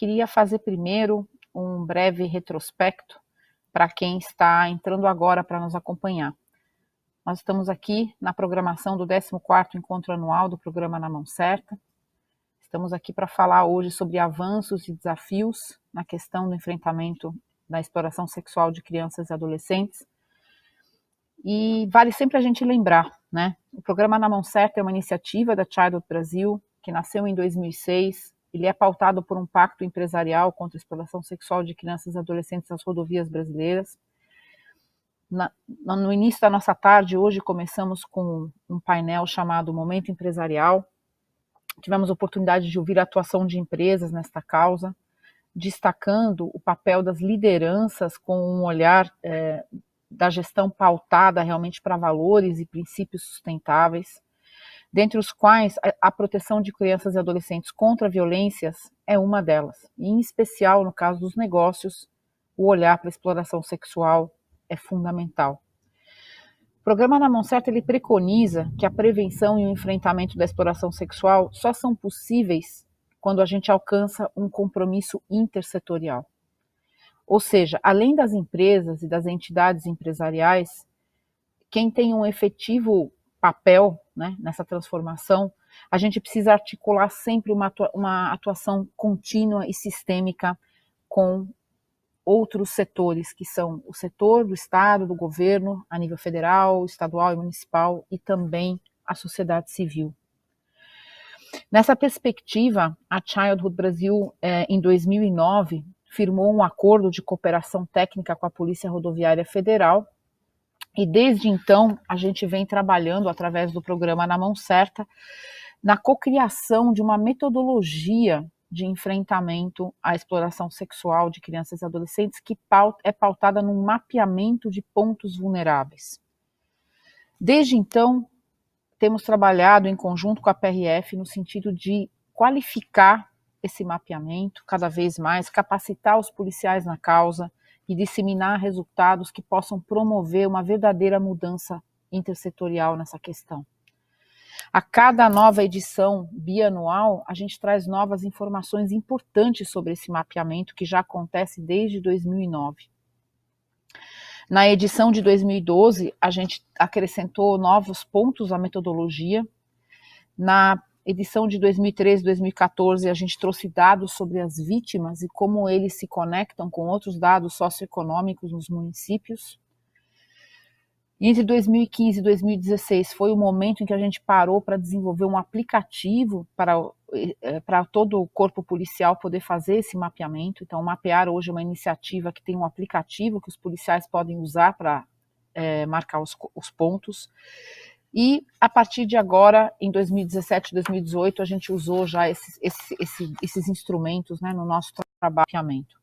queria fazer primeiro um breve retrospecto para quem está entrando agora para nos acompanhar. Nós estamos aqui na programação do 14º Encontro Anual do Programa Na Mão Certa. Estamos aqui para falar hoje sobre avanços e desafios na questão do enfrentamento da exploração sexual de crianças e adolescentes. E vale sempre a gente lembrar, né? O Programa Na Mão Certa é uma iniciativa da Childhood Brasil, que nasceu em 2006. Ele é pautado por um pacto empresarial contra a exploração sexual de crianças e adolescentes nas rodovias brasileiras. No início da nossa tarde, hoje, começamos com um painel chamado Momento Empresarial. Tivemos a oportunidade de ouvir a atuação de empresas nesta causa, destacando o papel das lideranças com um olhar da gestão pautada realmente para valores e princípios sustentáveis, dentre os quais a proteção de crianças e adolescentes contra violências é uma delas. E, em especial, no caso dos negócios, o olhar para a exploração sexual é fundamental. O Programa Na Mão Certa, ele preconiza que a prevenção e o enfrentamento da exploração sexual só são possíveis quando a gente alcança um compromisso intersetorial. Ou seja, além das empresas e das entidades empresariais, quem tem um efetivo papel, né, nessa transformação, a gente precisa articular sempre uma atuação contínua e sistêmica com outros setores, que são o setor do Estado, do governo, a nível federal, estadual e municipal, e também a sociedade civil. Nessa perspectiva, a Childhood Brasil, em 2009, firmou um acordo de cooperação técnica com a Polícia Rodoviária Federal, e desde então a gente vem trabalhando através do Programa Na Mão Certa na cocriação de uma metodologia de enfrentamento à exploração sexual de crianças e adolescentes que é pautada num mapeamento de pontos vulneráveis. Desde então, temos trabalhado em conjunto com a PRF no sentido de qualificar esse mapeamento cada vez mais, capacitar os policiais na causa e disseminar resultados que possam promover uma verdadeira mudança intersetorial nessa questão. A cada nova edição bianual, a gente traz novas informações importantes sobre esse mapeamento que já acontece desde 2009. Na edição de 2012, a gente acrescentou novos pontos à metodologia. Na edição de 2013 e 2014, a gente trouxe dados sobre as vítimas e como eles se conectam com outros dados socioeconômicos nos municípios. E entre 2015 e 2016 foi o momento em que a gente parou para desenvolver um aplicativo para todo o corpo policial poder fazer esse mapeamento. Então, Mapear hoje é uma iniciativa que tem um aplicativo que os policiais podem usar para marcar os pontos. E a partir de agora, em 2017 e 2018, a gente usou já esses instrumentos, né, no nosso trabalho de mapeamento.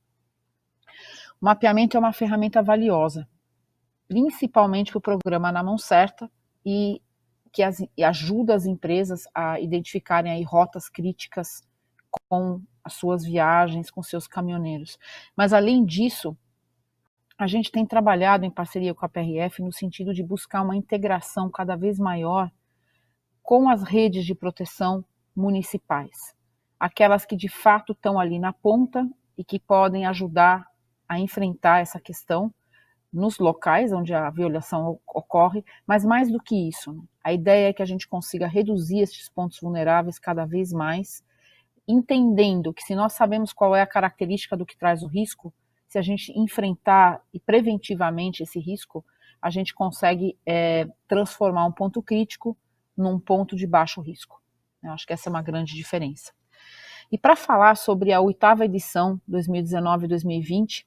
O mapeamento é uma ferramenta valiosa, principalmente para o Programa Na Mão Certa, e que ajuda as empresas a identificarem aí rotas críticas com as suas viagens, com seus caminhoneiros. Mas, além disso, a gente tem trabalhado em parceria com a PRF no sentido de buscar uma integração cada vez maior com as redes de proteção municipais, aquelas que de fato estão ali na ponta e que podem ajudar a enfrentar essa questão nos locais onde a violação ocorre, mas mais do que isso, né? A ideia é que a gente consiga reduzir esses pontos vulneráveis cada vez mais, entendendo que se nós sabemos qual é a característica do que traz o risco, se a gente enfrentar e preventivamente esse risco, a gente consegue transformar um ponto crítico num ponto de baixo risco. Eu acho que essa é uma grande diferença. E para falar sobre a 8ª edição 2019-2020,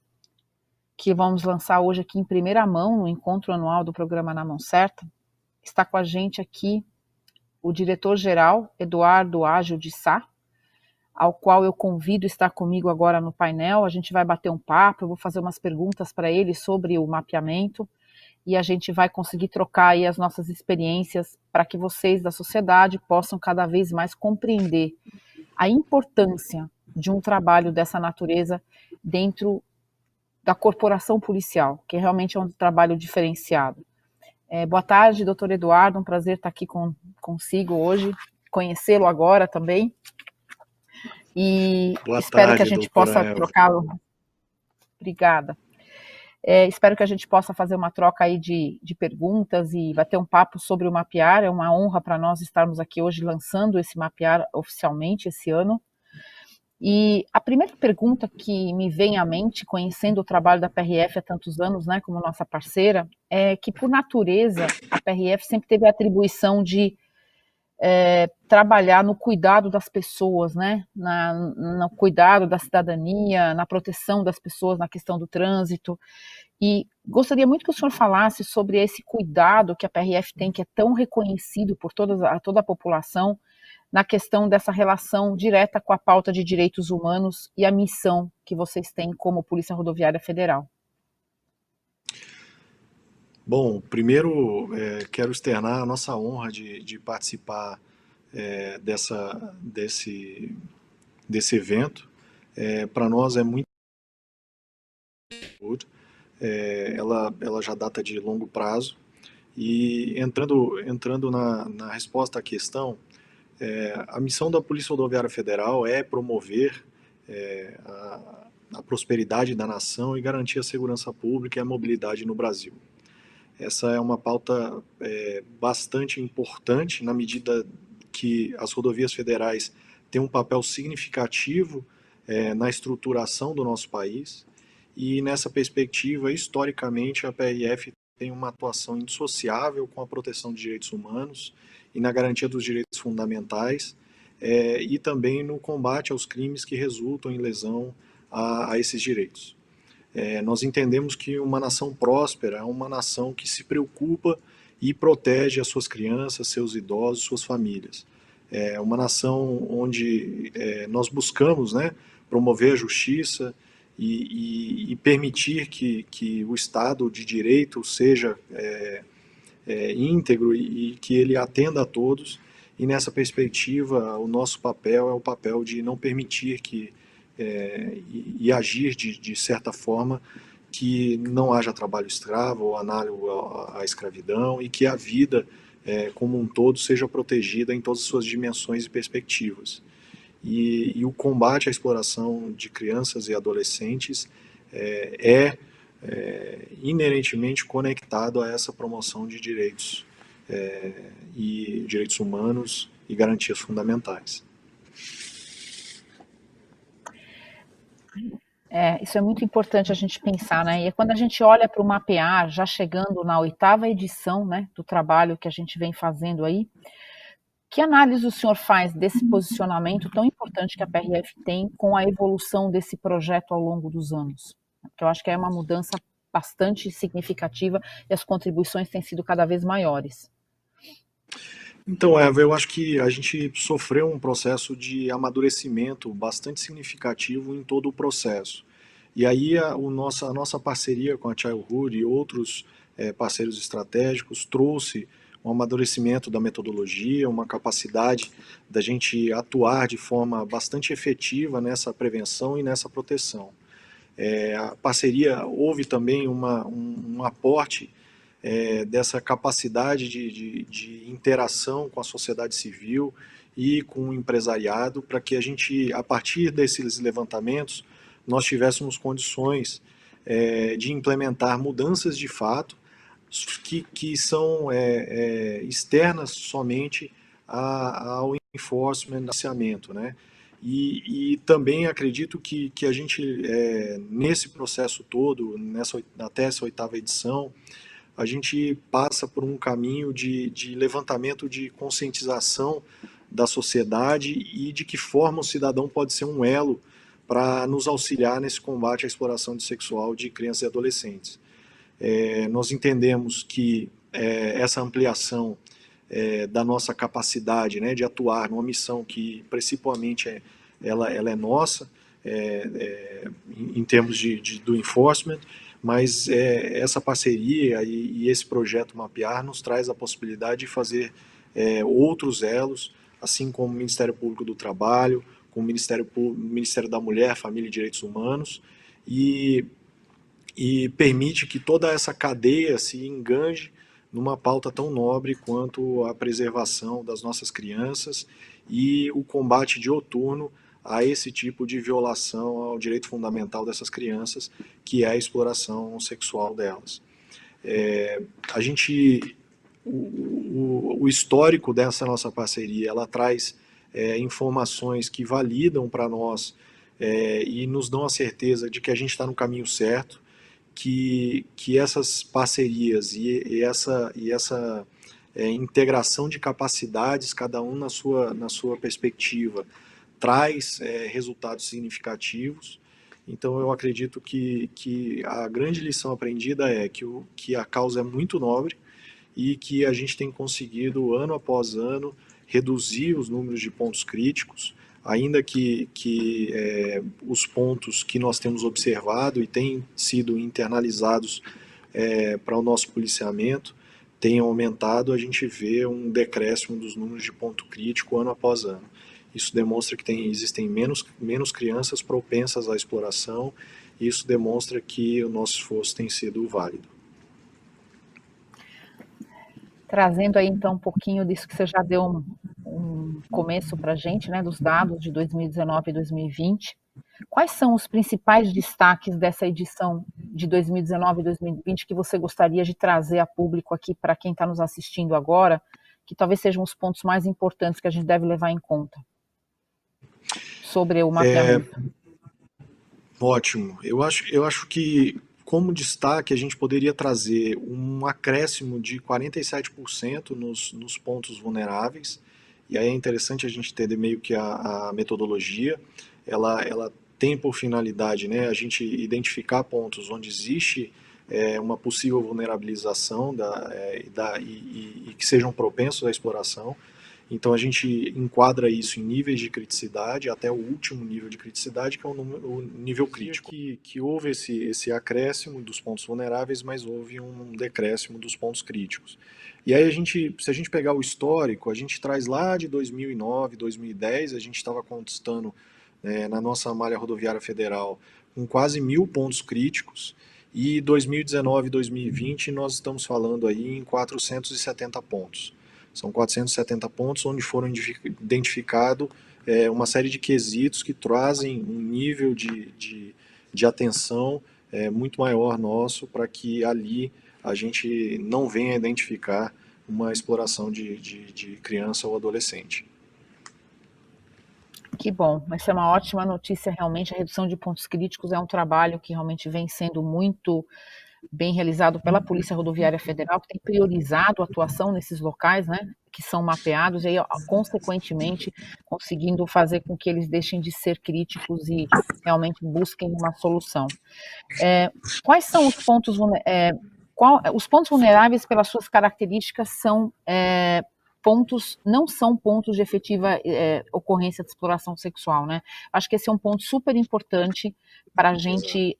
que vamos lançar hoje aqui em primeira mão no encontro anual do Programa Na Mão Certa, está com a gente aqui o diretor-geral Eduardo Ágil de Sá, ao qual eu convido a estar comigo agora no painel. A gente vai bater um papo, eu vou fazer umas perguntas para ele sobre o mapeamento e a gente vai conseguir trocar aí as nossas experiências para que vocês da sociedade possam cada vez mais compreender a importância de um trabalho dessa natureza dentro da corporação policial, que realmente é um trabalho diferenciado. Boa tarde, doutor Eduardo, um prazer estar aqui consigo hoje, conhecê-lo agora também. e Boa espero que a tarde, gente doutora possa Eva. trocar. Obrigada. Espero que a gente possa fazer uma troca aí de perguntas e bater um papo sobre o Mapear. É uma honra para nós estarmos aqui hoje lançando esse Mapear oficialmente esse ano. E a primeira pergunta que me vem à mente, conhecendo o trabalho da PRF há tantos anos, né, como nossa parceira, é que, por natureza, a PRF sempre teve a atribuição de trabalhar no cuidado das pessoas, né, no cuidado da cidadania, na proteção das pessoas na questão do trânsito. E gostaria muito que o senhor falasse sobre esse cuidado que a PRF tem, que é tão reconhecido por toda a população, na questão dessa relação direta com a pauta de direitos humanos e a missão que vocês têm como Polícia Rodoviária Federal. Bom, primeiro quero externar a nossa honra de participar desse evento. Para nós é muito importante. Ela já data de longo prazo. E entrando na resposta à questão, a missão da Polícia Rodoviária Federal é promover a prosperidade da nação e garantir a segurança pública e a mobilidade no Brasil. Essa é uma pauta bastante importante na medida que as rodovias federais têm um papel significativo na estruturação do nosso país e nessa perspectiva, historicamente, a PRF tem uma atuação indissociável com a proteção de direitos humanos e na garantia dos direitos fundamentais e também no combate aos crimes que resultam em lesão a esses direitos. Nós entendemos que uma nação próspera é uma nação que se preocupa e protege as suas crianças, seus idosos, suas famílias. É uma nação onde nós buscamos, né, promover a justiça e permitir que o Estado de Direito seja íntegro e que ele atenda a todos. E nessa perspectiva, o nosso papel é o papel de não permitir e agir de certa forma que não haja trabalho escravo ou análogo à escravidão e que a vida como um todo seja protegida em todas as suas dimensões e perspectivas. E o combate à exploração de crianças e adolescentes inerentemente conectado a essa promoção de direitos e direitos humanos e garantias fundamentais. Isso é muito importante a gente pensar, né? E quando a gente olha para o Mapear, já chegando na 8ª edição, né, do trabalho que a gente vem fazendo aí, que análise o senhor faz desse posicionamento tão importante que a PRF tem com a evolução desse projeto ao longo dos anos? Porque eu acho que é uma mudança bastante significativa e as contribuições têm sido cada vez maiores. Então, Eva, eu acho que a gente sofreu um processo de amadurecimento bastante significativo em todo o processo. E aí a nossa parceria com a Childhood e outros parceiros estratégicos trouxe um amadurecimento da metodologia, uma capacidade da gente atuar de forma bastante efetiva nessa prevenção e nessa proteção. A parceria houve também um aporte dessa capacidade de interação com a sociedade civil e com o empresariado para que a gente, a partir desses levantamentos, nós tivéssemos condições de implementar mudanças de fato que são externas somente ao enforcement, licenciamento, né? E também acredito que a gente, nesse processo todo, até essa 8ª edição, a gente passa por um caminho de levantamento de conscientização da sociedade e de que forma o cidadão pode ser um elo para nos auxiliar nesse combate à exploração sexual de crianças e adolescentes. Nós entendemos que essa ampliação da nossa capacidade, né, de atuar numa missão que principalmente ela é nossa, em termos do enforcement, mas essa parceria e esse projeto Mapear nos traz a possibilidade de fazer outros elos, assim como o Ministério Público do Trabalho, com o Ministério da Mulher, Família e Direitos Humanos, e permite que toda essa cadeia se enganje numa pauta tão nobre quanto a preservação das nossas crianças e o combate dioturno a esse tipo de violação ao direito fundamental dessas crianças, que é a exploração sexual delas. A gente, o histórico dessa nossa parceria, ela traz informações que validam para nós e nos dão a certeza de que a gente está no caminho certo, que essas parcerias e essa integração de capacidades, cada um na sua perspectiva, traz resultados significativos. Então eu acredito que a grande lição aprendida é que a causa é muito nobre e que a gente tem conseguido, ano após ano, reduzir os números de pontos críticos, ainda que os pontos que nós temos observado e têm sido internalizados para o nosso policiamento tenham aumentado, a gente vê um decréscimo dos números de ponto crítico ano após ano. Isso demonstra que existem menos crianças propensas à exploração, e isso demonstra que o nosso esforço tem sido válido. Trazendo aí então um pouquinho disso que você já deu um começo para a gente, né, dos dados de 2019 e 2020. Quais são os principais destaques dessa edição de 2019 e 2020 que você gostaria de trazer a público aqui para quem está nos assistindo agora, que talvez sejam os pontos mais importantes que a gente deve levar em conta sobre o mapeamento? Ótimo. Eu acho que, como destaque, a gente poderia trazer um acréscimo de 47% nos pontos vulneráveis. E aí é interessante a gente entender meio que a metodologia, ela tem por finalidade, né, a gente identificar pontos onde existe uma possível vulnerabilização e que sejam propensos à exploração. Então a gente enquadra isso em níveis de criticidade, até o último nível de criticidade, que é o nível crítico. Que houve esse acréscimo dos pontos vulneráveis, mas houve um decréscimo dos pontos críticos. E aí se a gente pegar o histórico, a gente traz lá de 2009, 2010, a gente estava conquistando na nossa malha rodoviária federal com quase 1.000 pontos críticos, e 2019 e 2020 nós estamos falando aí em 470 pontos. São 470 pontos onde foram identificados uma série de quesitos que trazem um nível de atenção muito maior nosso, para que ali a gente não venha identificar uma exploração de criança ou adolescente. Que bom, essa é uma ótima notícia. Realmente a redução de pontos críticos é um trabalho que realmente vem sendo muito bem realizado pela Polícia Rodoviária Federal, que tem priorizado a atuação nesses locais, né, que são mapeados, e aí, consequentemente, conseguindo fazer com que eles deixem de ser críticos e realmente busquem uma solução. Quais são os pontos os pontos vulneráveis, pelas suas características, não são pontos de efetiva ocorrência de exploração sexual, né? Acho que esse é um ponto super importante para a gente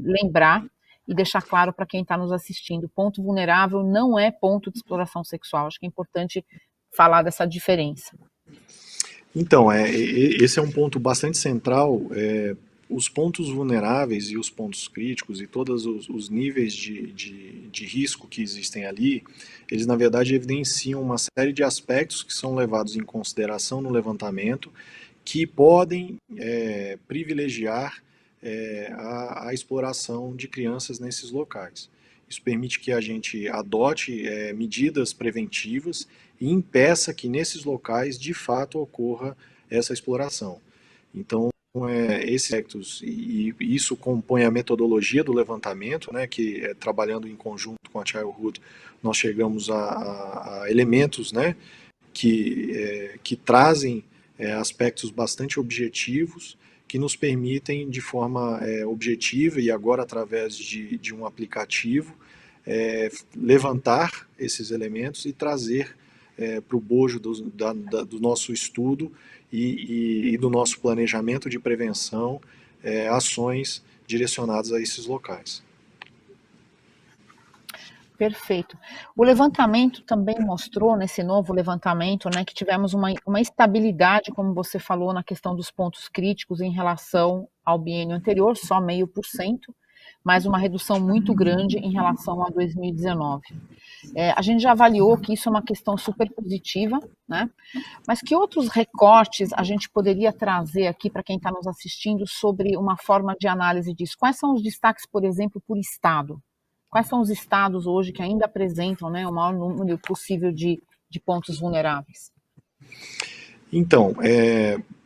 lembrar e deixar claro para quem está nos assistindo. Ponto vulnerável não é ponto de exploração sexual. Acho que é importante falar dessa diferença. Então, esse é um ponto bastante central. Os pontos vulneráveis e os pontos críticos e todos os níveis de risco que existem ali, eles na verdade evidenciam uma série de aspectos que são levados em consideração no levantamento, que podem privilegiar a exploração de crianças nesses locais. Isso permite que a gente adote medidas preventivas e impeça que nesses locais de fato ocorra essa exploração. Então, esses aspectos, e isso compõe a metodologia do levantamento, né, que trabalhando em conjunto com a Childhood, nós chegamos a elementos, né, que trazem aspectos bastante objetivos, que nos permitem, de forma objetiva e agora através de um aplicativo, levantar esses elementos e trazer para o bojo do nosso estudo e do nosso planejamento de prevenção ações direcionadas a esses locais. Perfeito. O levantamento também mostrou, nesse novo levantamento, né, que tivemos uma estabilidade, como você falou, na questão dos pontos críticos em relação ao biênio anterior, só 0,5%, mas uma redução muito grande em relação a 2019. A gente já avaliou que isso é uma questão super positiva, né? Mas que outros recortes a gente poderia trazer aqui para quem está nos assistindo sobre uma forma de análise disso? Quais são os destaques, por exemplo, por estado? Quais são os estados hoje que ainda apresentam, né, o maior número possível de pontos vulneráveis? Então,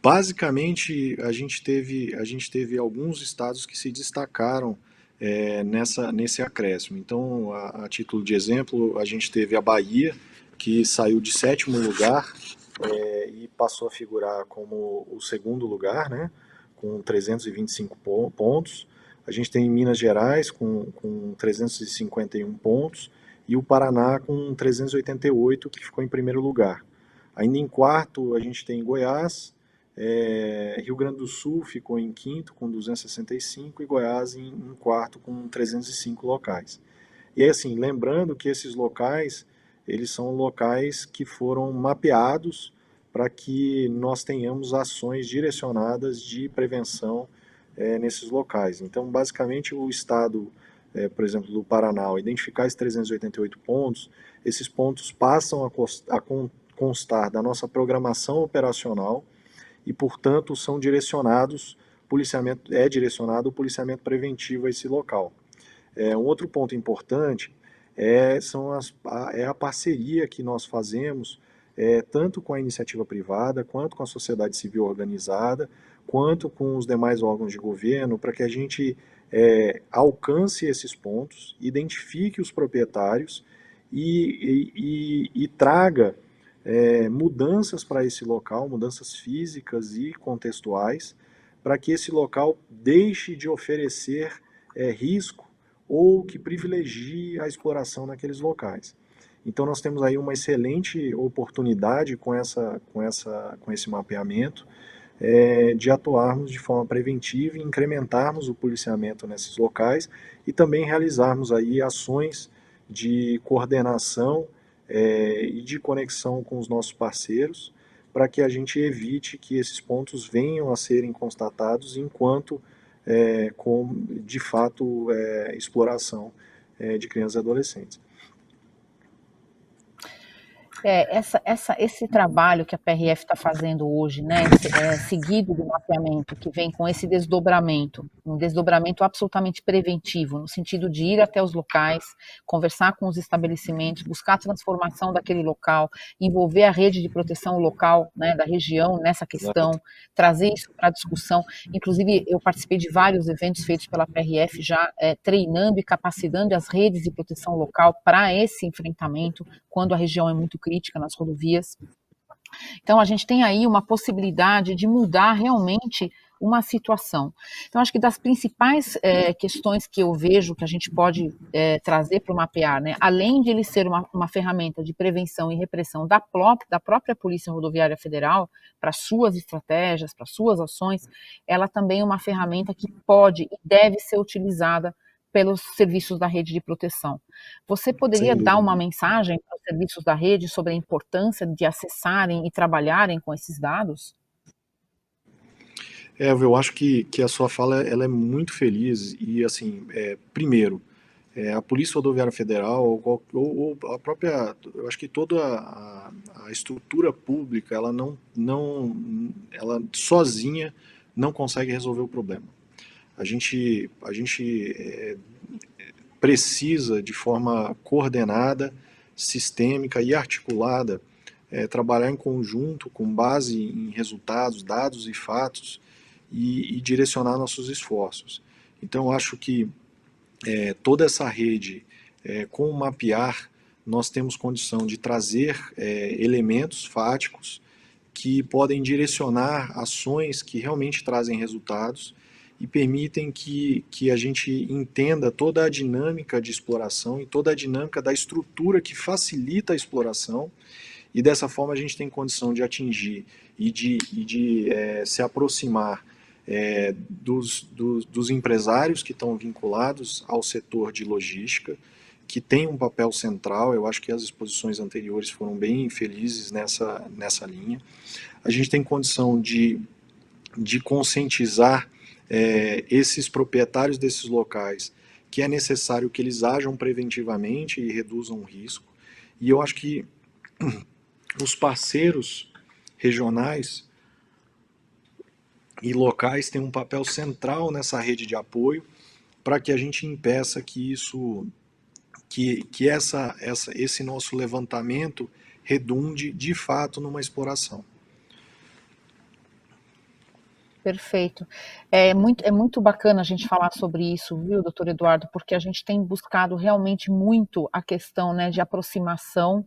basicamente a gente teve alguns estados que se destacaram nesse acréscimo. Então, a título de exemplo, a gente teve a Bahia, que saiu de sétimo lugar e passou a figurar como o segundo lugar, né, com 325 pontos. A gente tem Minas Gerais com 351 pontos e o Paraná com 388, que ficou em primeiro lugar. Ainda em quarto, a gente tem Goiás, Rio Grande do Sul ficou em quinto com 265 e Goiás em quarto com 305 locais. E aí, assim, lembrando que esses locais, eles são locais que foram mapeados para que nós tenhamos ações direcionadas de prevenção nesses locais. Então, basicamente, o estado, por exemplo, do Paraná, ao identificar esses 388 pontos, esses pontos passam a constar da nossa programação operacional e, portanto, são direcionados, é direcionado o policiamento preventivo a esse local. Um outro ponto importante é a parceria que nós fazemos tanto com a iniciativa privada, quanto com a sociedade civil organizada, quanto com os demais órgãos de governo, para que a gente alcance esses pontos, identifique os proprietários e traga mudanças para esse local, mudanças físicas e contextuais, para que esse local deixe de oferecer risco ou que privilegie a exploração naqueles locais. Então nós temos aí uma excelente oportunidade com esse mapeamento de atuarmos de forma preventiva e incrementarmos o policiamento nesses locais e também realizarmos aí ações de coordenação e de conexão com os nossos parceiros para que a gente evite que esses pontos venham a serem constatados enquanto com, de fato, exploração de crianças e adolescentes. Esse trabalho que a PRF está fazendo hoje, né, seguido do mapeamento, que vem com esse desdobramento, um desdobramento absolutamente preventivo, no sentido de ir até os locais, conversar com os estabelecimentos, buscar a transformação daquele local, envolver a rede de proteção local, né, da região nessa questão, trazer isso para a discussão. Inclusive, eu participei de vários eventos feitos pela PRF já treinando e capacitando as redes de proteção local para esse enfrentamento, quando a região é muito crítica nas rodovias. Então, a gente tem aí uma possibilidade de mudar realmente uma situação. Então, acho que das principais questões que eu vejo que a gente pode trazer para o mapear, né, além de ele ser uma ferramenta de prevenção e repressão da própria Polícia Rodoviária Federal, para suas estratégias, para suas ações, ela também é uma ferramenta que pode e deve ser utilizada pelos serviços da rede de proteção. Você poderia dar uma mensagem para os serviços da rede sobre a importância de acessarem e trabalharem com esses dados? Eu acho que a sua fala ela é muito feliz e, assim, primeiro, a Polícia Rodoviária Federal ou a própria, eu acho que toda a estrutura pública, ela sozinha não consegue resolver o problema. A gente precisa, de forma coordenada, sistêmica e articulada, trabalhar em conjunto, com base em resultados, dados e fatos, e direcionar nossos esforços. Então, acho que toda essa rede, com o mapear, nós temos condição de trazer elementos fáticos que podem direcionar ações que realmente trazem resultados e permitem que a gente entenda toda a dinâmica de exploração e toda a dinâmica da estrutura que facilita a exploração, e dessa forma a gente tem condição de atingir e de se aproximar dos empresários que estão vinculados ao setor de logística, que tem um papel central. Eu acho que as exposições anteriores foram bem felizes nessa linha. A gente tem condição de conscientizar esses proprietários desses locais que é necessário que eles ajam preventivamente e reduzam o risco. E eu acho que os parceiros regionais e locais têm um papel central nessa rede de apoio para que a gente impeça que esse nosso levantamento redunde de fato numa exploração. Perfeito. É muito bacana a gente falar sobre isso, viu, doutor Eduardo, porque a gente tem buscado realmente muito a questão, né, de aproximação,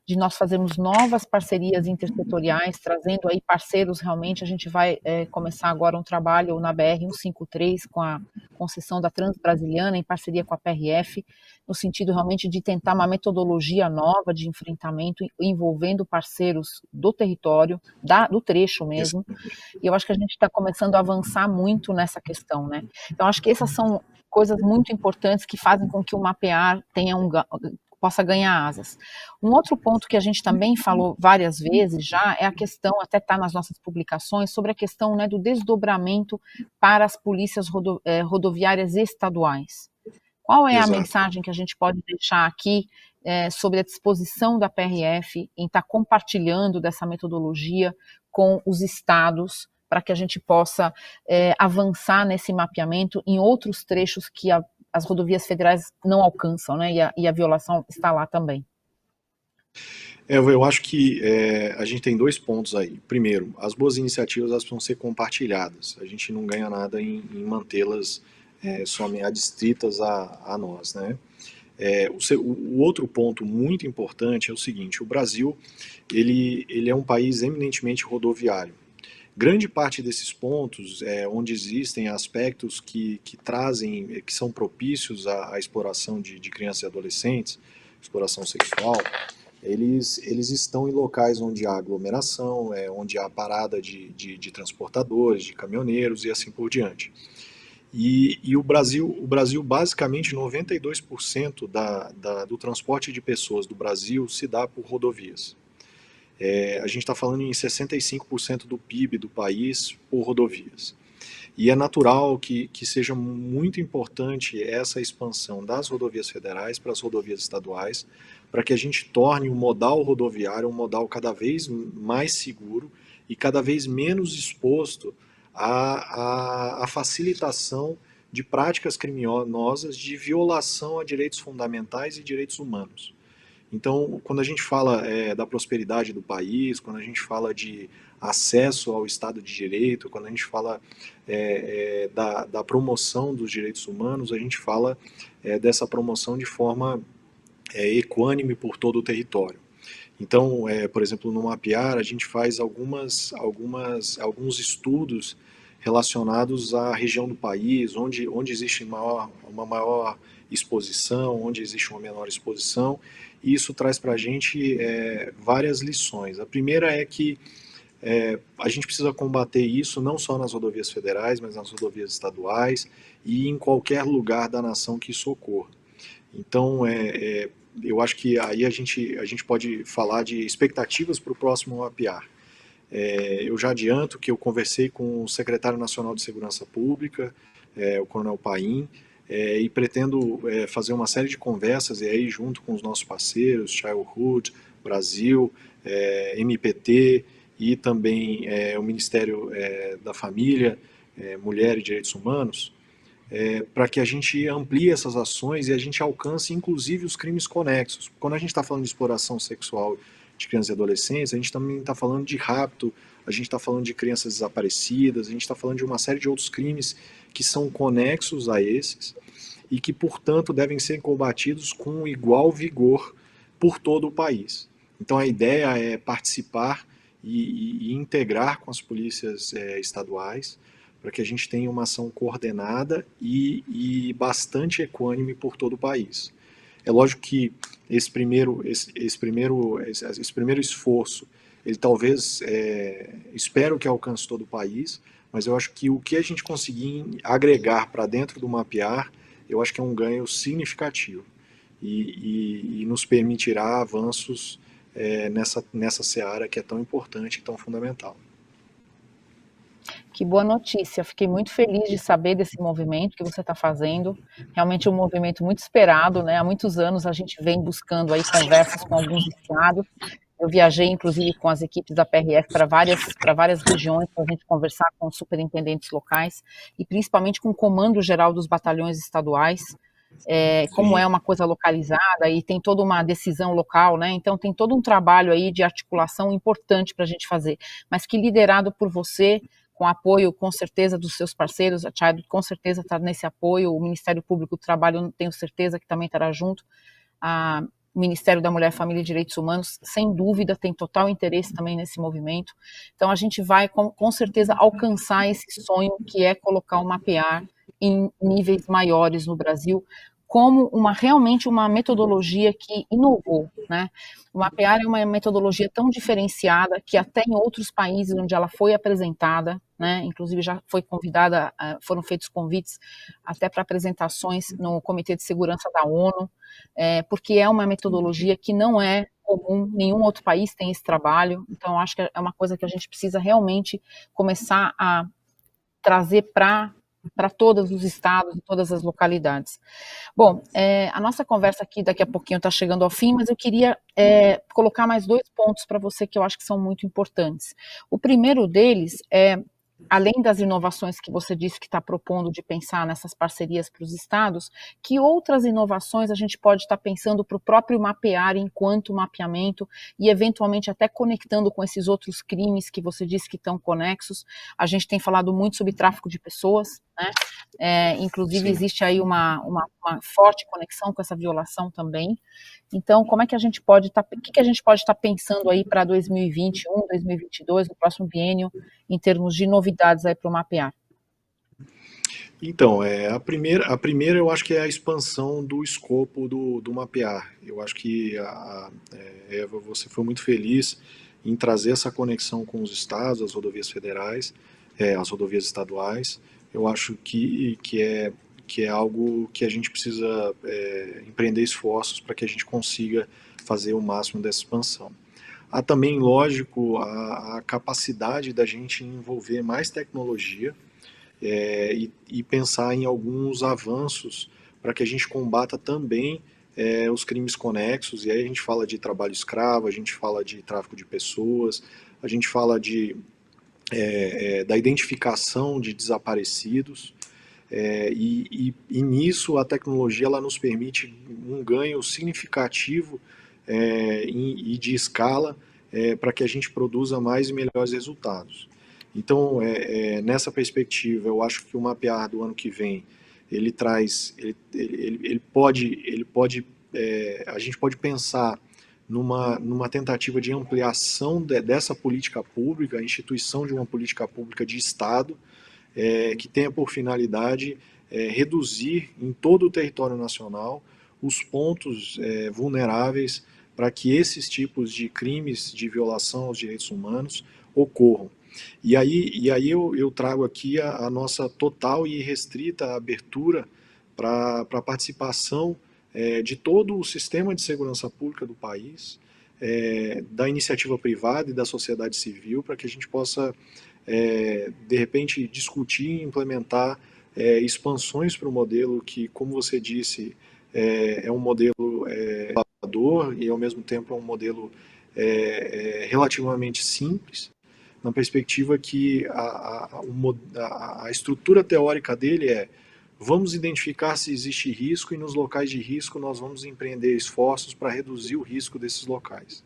de nós fazermos novas parcerias intersetoriais, trazendo aí parceiros realmente. A gente vai começar agora um trabalho na BR-153 com a concessão da Transbrasiliana, em parceria com a PRF, no sentido realmente de tentar uma metodologia nova de enfrentamento, envolvendo parceiros do território, do trecho mesmo, e eu acho que a gente está começando a avançar muito nessa questão, né? Então, acho que essas são coisas muito importantes que fazem com que o mapear possa ganhar asas. Um outro ponto que a gente também falou várias vezes já é a questão, até está nas nossas publicações, sobre a questão, né, do desdobramento para as polícias rodoviárias estaduais. Qual é a Exato. mensagem que a gente pode deixar aqui sobre a disposição da PRF em estar compartilhando dessa metodologia com os estados, para que a gente possa avançar nesse mapeamento em outros trechos que as rodovias federais não alcançam, né? E a violação está lá também. Eu acho que a gente tem dois pontos aí. Primeiro, as boas iniciativas elas precisam ser compartilhadas. A gente não ganha nada em mantê-las somente adstritas a nós, né? O outro ponto muito importante é o seguinte: o Brasil ele é um país eminentemente rodoviário. Grande parte desses pontos, onde existem aspectos que trazem, que são propícios à exploração de crianças e adolescentes, exploração sexual, eles estão em locais onde há aglomeração, onde há parada de transportadores, de caminhoneiros e assim por diante. E o Brasil, basicamente, 92% do transporte de pessoas do Brasil se dá por rodovias. A gente está falando em 65% do PIB do país por rodovias. E é natural que seja muito importante essa expansão das rodovias federais para as rodovias estaduais, para que a gente torne o modal rodoviário um modal cada vez mais seguro e cada vez menos exposto à facilitação de práticas criminosas de violação a direitos fundamentais e direitos humanos. Então, quando a gente fala da prosperidade do país, quando a gente fala de acesso ao Estado de Direito, quando a gente fala da promoção dos direitos humanos, a gente fala dessa promoção de forma equânime por todo o território. Então, por exemplo, no Mapear, a gente faz alguns estudos relacionados à região do país, onde existe uma maior exposição, onde existe uma menor exposição, e isso traz para a gente várias lições. A primeira é que a gente precisa combater isso não só nas rodovias federais, mas nas rodovias estaduais e em qualquer lugar da nação que isso ocorra. Então, eu acho que aí a gente pode falar de expectativas para o próximo mapear. Eu já adianto que eu conversei com o secretário nacional de Segurança Pública, o Coronel Paim, e pretendo fazer uma série de conversas e aí junto com os nossos parceiros, Childhood, Brasil, MPT e também o Ministério da Família, Mulher e Direitos Humanos, para que a gente amplie essas ações e a gente alcance inclusive os crimes conexos. Quando a gente está falando de exploração sexual de crianças e adolescentes, a gente também está falando de rapto, a gente está falando de crianças desaparecidas, a gente está falando de uma série de outros crimes que são conexos a esses e que, portanto, devem ser combatidos com igual vigor por todo o país. Então a ideia é participar e integrar com as polícias estaduais para que a gente tenha uma ação coordenada e bastante equânime por todo o país. É lógico que esse primeiro esforço, ele talvez, espero que alcance todo o país, mas eu acho que o que a gente conseguir agregar para dentro do mapear, eu acho que é um ganho significativo e nos permitirá avanços nessa seara que é tão importante e tão fundamental. Que boa notícia. Fiquei muito feliz de saber desse movimento que você está fazendo. Realmente é um movimento muito esperado, né? Há muitos anos a gente vem buscando aí conversas com alguns estados. Eu viajei, inclusive, com as equipes da PRF para várias regiões para a gente conversar com os superintendentes locais e principalmente com o comando geral dos batalhões estaduais. Como Sim. é uma coisa localizada e tem toda uma decisão local, né? Então tem todo um trabalho aí de articulação importante para a gente fazer, mas que liderado por você, com apoio com certeza dos seus parceiros, a Child com certeza está nesse apoio, o Ministério Público do Trabalho tenho certeza que também estará junto, o Ministério da Mulher, Família e Direitos Humanos, sem dúvida, tem total interesse também nesse movimento. Então, a gente vai, com certeza, alcançar esse sonho que é colocar o mapear em níveis maiores no Brasil, como realmente uma metodologia que inovou, né? O mapear é uma metodologia tão diferenciada que até em outros países onde ela foi apresentada, né, inclusive já foi convidada, foram feitos convites até para apresentações no Comitê de Segurança da ONU, porque é uma metodologia que não é comum, nenhum outro país tem esse trabalho, então acho que é uma coisa que a gente precisa realmente começar a trazer para todos os estados e todas as localidades. Bom, a nossa conversa aqui daqui a pouquinho está chegando ao fim, mas eu queria colocar mais 2 pontos para você que eu acho que são muito importantes. O primeiro deles é, além das inovações que você disse que está propondo de pensar nessas parcerias para os estados, que outras inovações a gente pode estar pensando para o próprio mapear enquanto mapeamento e eventualmente até conectando com esses outros crimes que você disse que estão conexos. A gente tem falado muito sobre tráfico de pessoas, né? Inclusive Sim. existe aí uma forte conexão com essa violação também. Então, como é que a gente pode o que a gente pode estar pensando aí para 2021, 2022, no próximo biênio, em termos de novidades aí para o mapear? Então, a primeira eu acho que é a expansão do escopo do mapear. Eu acho que, Eva, você foi muito feliz em trazer essa conexão com os estados, as rodovias federais, as rodovias estaduais. Eu acho que é algo que a gente precisa empreender esforços para que a gente consiga fazer o máximo dessa expansão. Há também, lógico, a capacidade da gente envolver mais tecnologia e pensar em alguns avanços para que a gente combata também os crimes conexos, e aí a gente fala de trabalho escravo, a gente fala de tráfico de pessoas, a gente fala da identificação de desaparecidos, e nisso a tecnologia ela nos permite um ganho significativo e de escala para que a gente produza mais e melhores resultados. Então, nessa perspectiva, eu acho que o mapear do ano que vem, ele traz, ele pode a gente pode pensar numa tentativa de ampliação dessa política pública, a instituição de uma política pública de Estado, que tenha por finalidade reduzir em todo o território nacional os pontos vulneráveis para que esses tipos de crimes de violação aos direitos humanos ocorram. E aí eu trago aqui a nossa total e restrita abertura para a participação de todo o sistema de segurança pública do país, da iniciativa privada e da sociedade civil, para que a gente possa, de repente, discutir e implementar expansões para o modelo que, como você disse, é um modelo inovador e, ao mesmo tempo, é um modelo relativamente simples, na perspectiva que a estrutura teórica dele vamos identificar se existe risco e nos locais de risco nós vamos empreender esforços para reduzir o risco desses locais.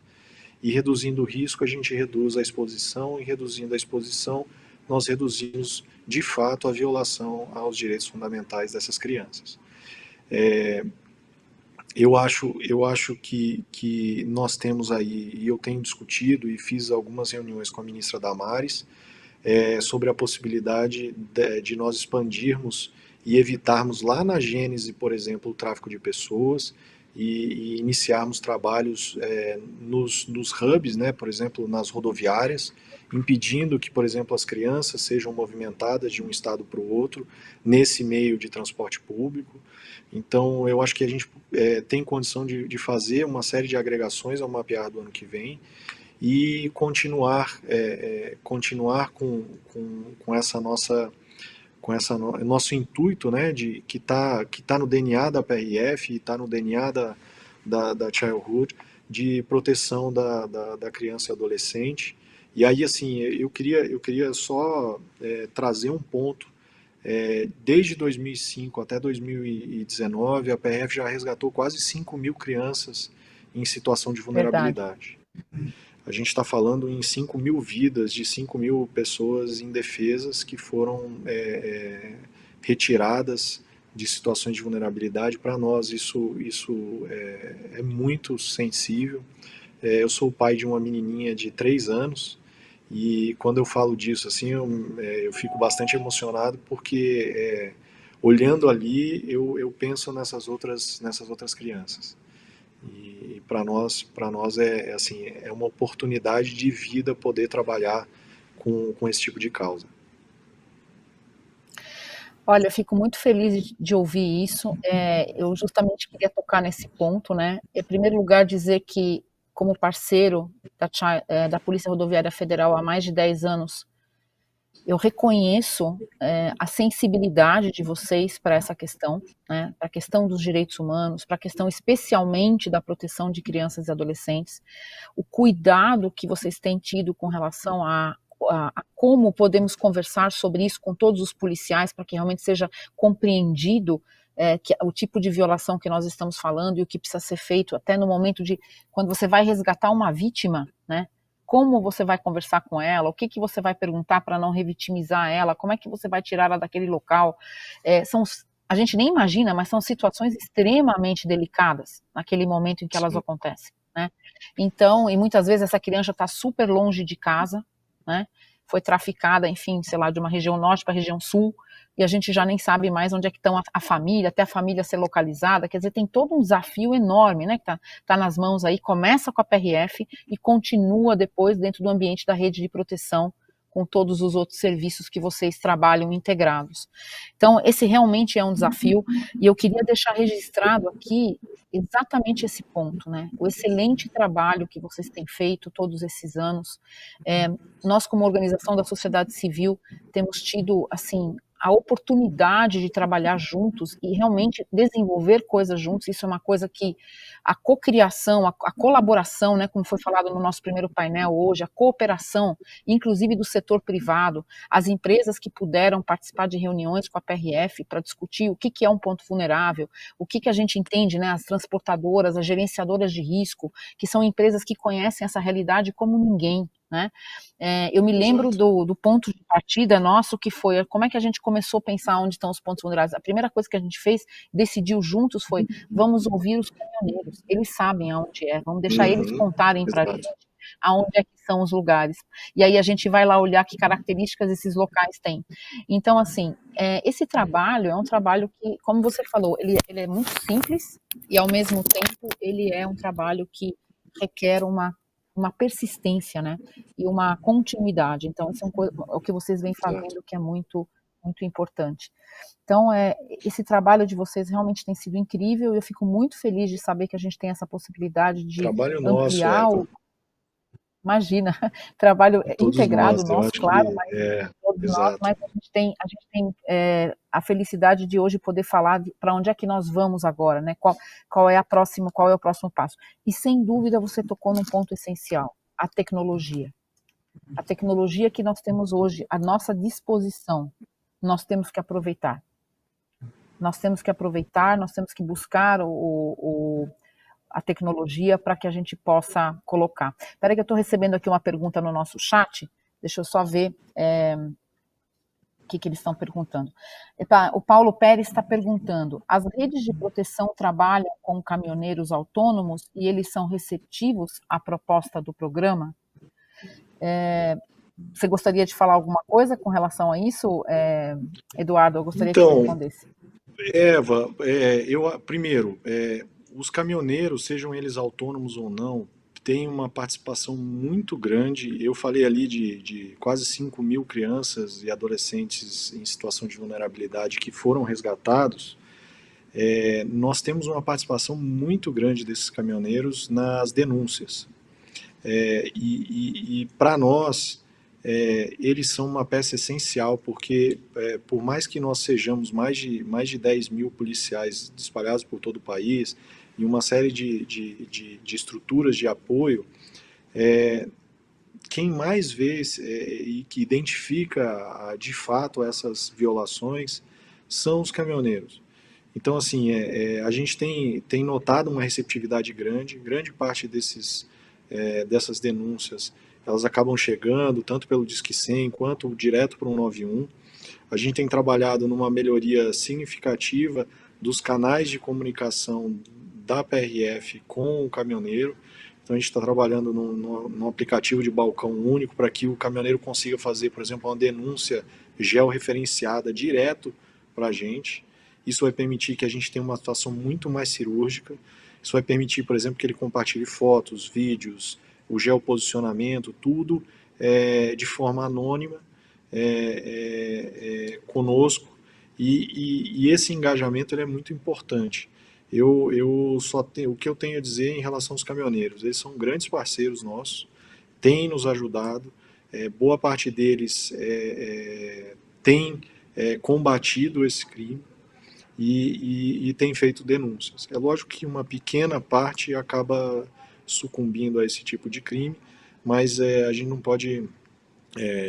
E reduzindo o risco a gente reduz a exposição, e reduzindo a exposição nós reduzimos de fato a violação aos direitos fundamentais dessas crianças. Eu acho que nós temos aí, e eu tenho discutido e fiz algumas reuniões com a ministra Damares, sobre a possibilidade de nós expandirmos e evitarmos lá na gênese, por exemplo, o tráfico de pessoas e iniciarmos trabalhos nos hubs, né, por exemplo, nas rodoviárias, impedindo que, por exemplo, as crianças sejam movimentadas de um estado para o outro nesse meio de transporte público. Então, eu acho que a gente tem condição de fazer uma série de agregações ao mapear do ano que vem, e continuar com essa nosso intuito, né, que tá no DNA da PRF, está no DNA da Childhood, de proteção da criança e adolescente. E aí, assim, eu queria só trazer um ponto. Desde 2005 até 2019, a PRF já resgatou quase 5 mil crianças em situação de Verdade. vulnerabilidade. A gente está falando em 5 mil vidas de 5 mil pessoas indefesas que foram retiradas de situações de vulnerabilidade. Para nós, isso é muito sensível. Eu sou o pai de uma menininha de 3 anos e quando eu falo disso, assim, eu fico bastante emocionado porque olhando ali, eu penso nessas outras crianças. E para nós assim, é uma oportunidade de vida poder trabalhar com esse tipo de causa. Olha, eu fico muito feliz de ouvir isso. Eu justamente queria tocar nesse ponto, né? Em primeiro lugar, dizer que, como parceiro da Polícia Rodoviária Federal há mais de 10 anos, eu reconheço a sensibilidade de vocês para essa questão, né? Para a questão dos direitos humanos, para a questão especialmente da proteção de crianças e adolescentes, o cuidado que vocês têm tido com relação a como podemos conversar sobre isso com todos os policiais para que realmente seja compreendido o tipo de violação que nós estamos falando e o que precisa ser feito até no momento de quando você vai resgatar uma vítima, né? Como você vai conversar com ela, o que você vai perguntar para não revitimizar ela, como é que você vai tirar ela daquele local. A gente nem imagina, mas são situações extremamente delicadas naquele momento em que elas Sim, acontecem, né? Então, e muitas vezes essa criança está super longe de casa, né? Foi traficada, enfim, sei lá, de uma região norte para a região sul, e a gente já nem sabe mais onde é que estão a família, até a família ser localizada. Quer dizer, tem todo um desafio enorme, né, que tá nas mãos aí. Começa com a PRF e continua depois dentro do ambiente da rede de proteção, com todos os outros serviços que vocês trabalham integrados. Então, esse realmente é um desafio, e eu queria deixar registrado aqui exatamente esse ponto, né? O excelente trabalho que vocês têm feito todos esses anos. Nós, como organização da sociedade civil, temos tido, assim, a oportunidade de trabalhar juntos e realmente desenvolver coisas juntos. Isso é uma coisa que a cocriação, a colaboração, né, como foi falado no nosso primeiro painel hoje, a cooperação, inclusive do setor privado, as empresas que puderam participar de reuniões com a PRF para discutir o que é um ponto vulnerável, o que a gente entende, né, as transportadoras, as gerenciadoras de risco, que são empresas que conhecem essa realidade como ninguém, né? Eu me lembro exato. do ponto de partida nosso, que foi como é que a gente começou a pensar onde estão os pontos vulneráveis. A primeira coisa que a gente fez, decidiu juntos, foi vamos ouvir os caminhoneiros, eles sabem aonde vamos deixar eles Uhum, contarem para a gente exato. aonde é que são os lugares. E aí a gente vai lá olhar que características esses locais têm. Então, assim, esse trabalho é um trabalho que, como você falou, ele é muito simples e, ao mesmo tempo, ele é um trabalho que requer uma persistência, né, e uma continuidade. Então, isso é o que vocês vêm Exato. fazendo que é muito, muito importante. Então, esse trabalho de vocês realmente tem sido incrível e eu fico muito feliz de saber que a gente tem essa possibilidade de Trabalho nosso, ampliar Eva. imagina, trabalho Todos integrado nós, eu nosso, acho claro, que mas todos nós, exato. mas a gente tem a felicidade de hoje poder falar para onde é que nós vamos agora, né? Qual é o próximo passo? E sem dúvida você tocou num ponto essencial, a tecnologia. A tecnologia que nós temos hoje à nossa disposição, nós temos que aproveitar. Nós temos que aproveitar, nós temos que buscar a tecnologia para que a gente possa colocar. Espera que eu estou recebendo aqui uma pergunta no nosso chat, deixa eu só ver o que eles estão perguntando. O Paulo Pérez está perguntando, as redes de proteção trabalham com caminhoneiros autônomos e eles são receptivos à proposta do programa? Você gostaria de falar alguma coisa com relação a isso, Eduardo? Eu gostaria que você Então, respondesse. Eva, primeiro, os caminhoneiros, sejam eles autônomos ou não, têm uma participação muito grande. Eu falei ali de quase 5 mil crianças e adolescentes em situação de vulnerabilidade que foram resgatados. Nós temos uma participação muito grande desses caminhoneiros nas denúncias. E para nós, eles são uma peça essencial, porque por mais que nós sejamos mais de 10 mil policiais espalhados por todo o país, e uma série de estruturas de apoio, quem mais vê e que identifica de fato essas violações são os caminhoneiros. Então, assim, a gente tem notado uma receptividade grande, grande parte dessas denúncias, elas acabam chegando, tanto pelo Disque 100, quanto direto para o 191. A gente tem trabalhado numa melhoria significativa dos canais de comunicação da PRF com o caminhoneiro. Então a gente está trabalhando num aplicativo de balcão único para que o caminhoneiro consiga fazer, por exemplo, uma denúncia georreferenciada direto para a gente. Isso vai permitir que a gente tenha uma atuação muito mais cirúrgica. Isso vai permitir, por exemplo, que ele compartilhe fotos, vídeos, o geoposicionamento, tudo de forma anônima conosco. E esse engajamento ele é muito importante. O que eu tenho a dizer em relação aos caminhoneiros, eles são grandes parceiros nossos, têm nos ajudado, boa parte deles tem combatido esse crime e tem feito denúncias. É lógico que uma pequena parte acaba sucumbindo a esse tipo de crime, mas a gente não pode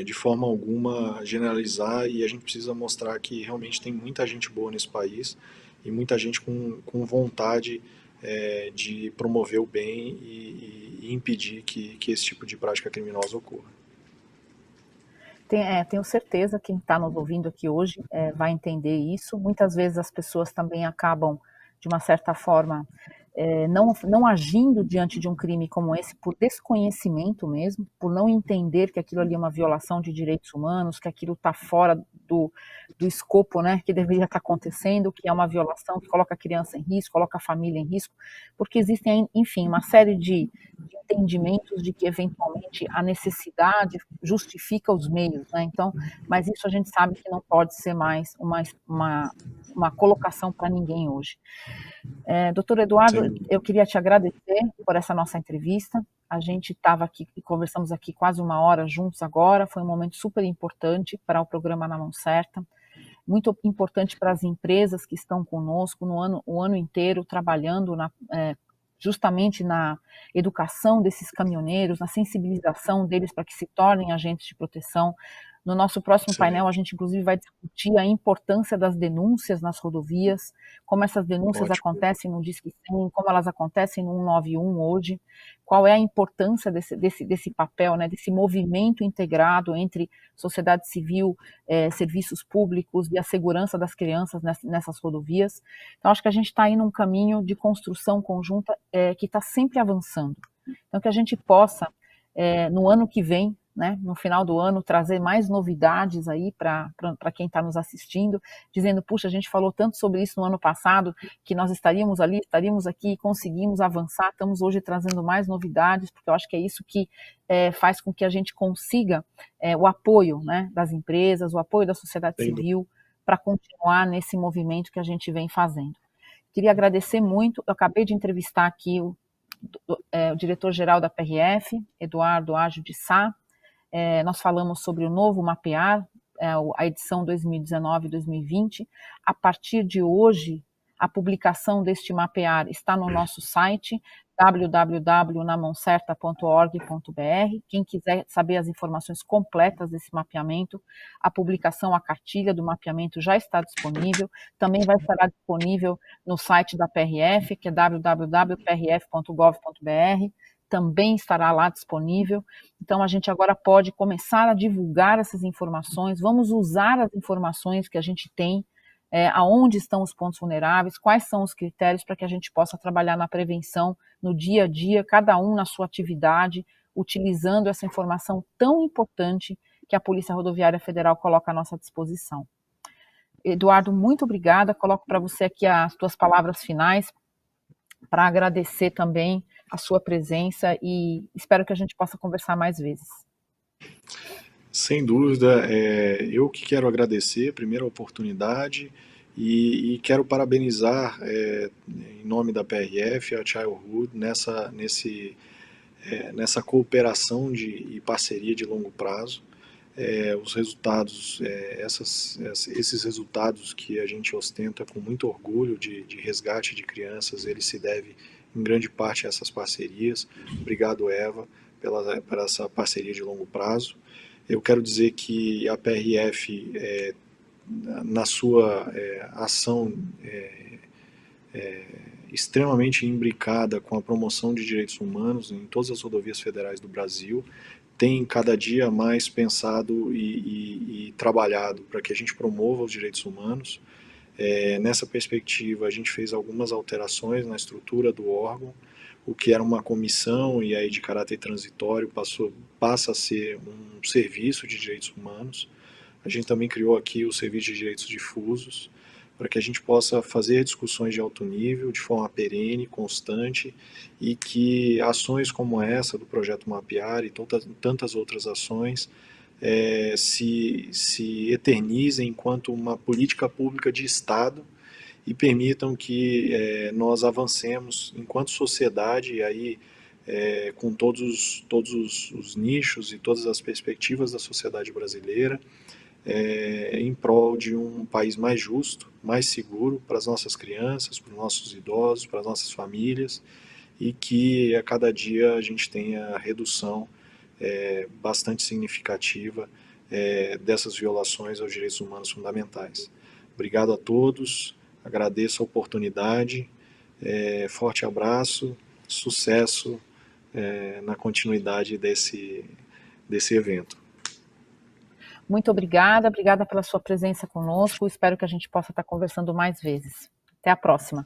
de forma alguma generalizar, e a gente precisa mostrar que realmente tem muita gente boa nesse país e muita gente com vontade de promover o bem e impedir que esse tipo de prática criminosa ocorra. Tenho certeza que quem está nos ouvindo aqui hoje vai entender isso. Muitas vezes as pessoas também acabam, de uma certa forma, não agindo diante de um crime como esse por desconhecimento mesmo, por não entender que aquilo ali é uma violação de direitos humanos, que aquilo está fora do escopo, né, que deveria estar acontecendo, que é uma violação que coloca a criança em risco, coloca a família em risco, porque existem, enfim, uma série de entendimentos de que eventualmente a necessidade justifica os meios, né? Então, mas isso a gente sabe que não pode ser mais uma colocação para ninguém hoje. Doutor Eduardo, eu queria te agradecer por essa nossa entrevista. A gente estava aqui e conversamos aqui quase uma hora juntos agora. Foi um momento super importante para o programa Na Mão Certa. Muito importante para as empresas que estão conosco o ano inteiro trabalhando justamente na educação desses caminhoneiros, na sensibilização deles para que se tornem agentes de proteção. No nosso próximo painel, a gente inclusive vai discutir a importância das denúncias nas rodovias, como essas denúncias acontecem no Disque 100, como elas acontecem no 191 hoje, qual é a importância desse papel, né, desse movimento integrado entre sociedade civil, serviços públicos e a segurança das crianças nessas rodovias. Então, acho que a gente está aí num caminho de construção conjunta que está sempre avançando. Então, que a gente possa, no ano que vem, né, no final do ano, trazer mais novidades aí para quem está nos assistindo, dizendo, puxa, a gente falou tanto sobre isso no ano passado, que nós estaríamos ali, estaríamos aqui, conseguimos avançar, estamos hoje trazendo mais novidades, porque eu acho que é isso que faz com que a gente consiga o apoio, né, das empresas, o apoio da sociedade civil, para continuar nesse movimento que a gente vem fazendo. Queria agradecer muito, eu acabei de entrevistar aqui o diretor-geral da PRF, Eduardo Aggio de Sá. Nós falamos sobre o novo mapear, a edição 2019-2020. A partir de hoje, a publicação deste mapear está no nosso site, www.namãocerta.org.br. Quem quiser saber as informações completas desse mapeamento, a publicação, a cartilha do mapeamento já está disponível. Também vai estar disponível no site da PRF, que é www.prf.gov.br. Também estará lá disponível. Então, a gente agora pode começar a divulgar essas informações, vamos usar as informações que a gente tem, aonde estão os pontos vulneráveis, quais são os critérios para que a gente possa trabalhar na prevenção, no dia a dia, cada um na sua atividade, utilizando essa informação tão importante que a Polícia Rodoviária Federal coloca à nossa disposição. Eduardo, muito obrigada, coloco para você aqui as tuas palavras finais, para agradecer também a sua presença e espero que a gente possa conversar mais vezes. Sem dúvida, eu que quero agradecer, primeiro, a oportunidade e quero parabenizar, em nome da PRF, a Childhood, nessa cooperação e parceria de longo prazo. Os resultados, esses resultados que a gente ostenta com muito orgulho de resgate de crianças, ele se deve em grande parte a essas parcerias. Obrigado, Eva, pela essa parceria de longo prazo. Eu quero dizer que a PRF, na sua ação extremamente imbricada com a promoção de direitos humanos em todas as rodovias federais do Brasil, tem cada dia mais pensado e trabalhado para que a gente promova os direitos humanos. Nessa perspectiva, a gente fez algumas alterações na estrutura do órgão, o que era uma comissão e aí de caráter transitório passa a ser um serviço de direitos humanos. A gente também criou aqui o Serviço de Direitos Difusos, para que a gente possa fazer discussões de alto nível, de forma perene, constante, e que ações como essa do Projeto Mapear e tantas outras ações se eternizem enquanto uma política pública de Estado e permitam que nós avancemos enquanto sociedade, e aí com todos os nichos e todas as perspectivas da sociedade brasileira, em prol de um país mais justo, mais seguro para as nossas crianças, para os nossos idosos, para as nossas famílias, e que a cada dia a gente tenha redução bastante significativa dessas violações aos direitos humanos fundamentais. Obrigado a todos, agradeço a oportunidade, forte abraço, sucesso na continuidade desse evento. Muito obrigada, obrigada pela sua presença conosco. Espero que a gente possa estar conversando mais vezes. Até a próxima.